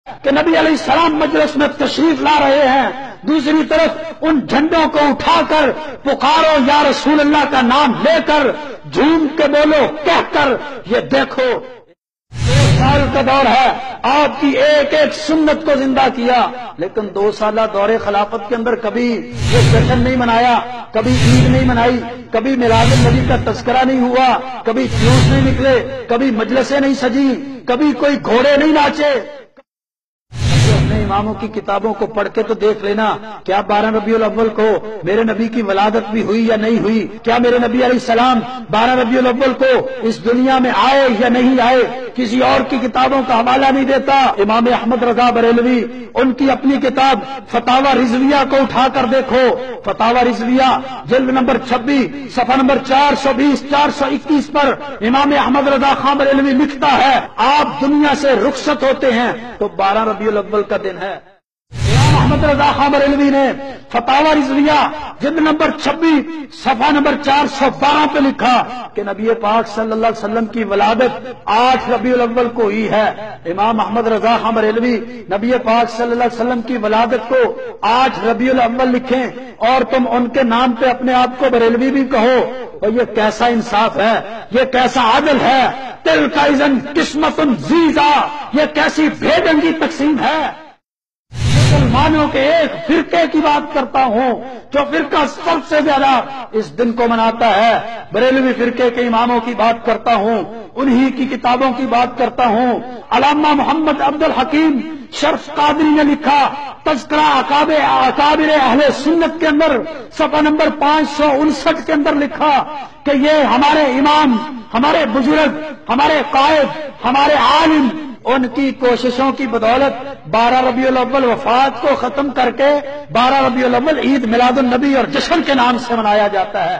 کہ نبی علیہ السلام مجلس میں تشریف لا رہے ہیں، دوسری طرف ان جھنڈوں کو اٹھا کر پکارو یا رسول اللہ کا نام لے کر، جھوم کے بولو کہہ کر، یہ دیکھو 2 سال کا دور ہے، آپ کی ایک ایک سنت کو زندہ کیا، لیکن 2 سالہ دور خلافت کے اندر کبھی یہ جشن نہیں منایا، کبھی عید نہیں منائی، کبھی میلاد النبی کا تذکرہ نہیں ہوا، کبھی فیوز نہیں نکلے، کبھی مجلسیں نہیں سجی، کبھی کوئی گھوڑے نہیں ناچے۔ اپنے اماموں کی کتابوں کو پڑھ کے تو دیکھ لینا، کیا 12 ربیع الاول کو میرے نبی کی ولادت بھی ہوئی یا نہیں ہوئی؟ کیا میرے نبی علیہ السلام 12 ربیع الاول کو اس دنیا میں آئے یا نہیں آئے؟ کسی اور کی کتابوں کا حوالہ نہیں دیتا۔ امام احمد رضا بریلوی، ان کی اپنی کتاب فتاوی رضویہ کو اٹھا کر دیکھو، فتاوی رضویہ جلد نمبر 26 صفحہ نمبر 420 421 پر امام احمد رضا خان بریلوی لکھتا ہے، آپ دنیا سے رخصت ہوتے ہیں تو 12 ربیع الاول کا دن ہے۔ امام احمد رضا خان بریلوی نے فتاوی رضویہ جلد نمبر 26 صفحہ نمبر 412 پہ لکھا کہ نبی پاک صلی اللہ علیہ وسلم کی ولادت 8 ربیع الاول کو ہوئی ہے۔ امام احمد رضا خان بریلوی نبی پاک صلی اللہ علیہ وسلم کی ولادت کو 8 ربیع الاول لکھیں اور تم ان کے نام پہ اپنے آپ کو بریلوی بھی کہو، تو یہ کیسا انصاف ہے، یہ کیسا عدل ہے؟ تلک اذن قسمت ضیزا، یہ کیسی بے ڈنگی تقسیم ہے۔ مسلمانوں کے ایک فرقے کی بات کرتا ہوں جو فرقہ سب سے زیادہ اس دن کو مناتا ہے، بریلوی فرقے کے اماموں کی بات کرتا ہوں، انہی کی کتابوں کی بات کرتا ہوں۔ علامہ محمد عبد الحکیم شرف قادری نے لکھا تذکرہ اکابر اہل سنت کے اندر صفحہ نمبر 559 کے اندر لکھا کہ یہ ہمارے امام، ہمارے بزرگ، ہمارے قائد، ہمارے عالم، ان کی کوششوں کی بدولت 12 ربیع الاول وفات کو ختم کر کے 12 ربیع الاول عید میلاد النبی اور جشن کے نام سے منایا جاتا ہے۔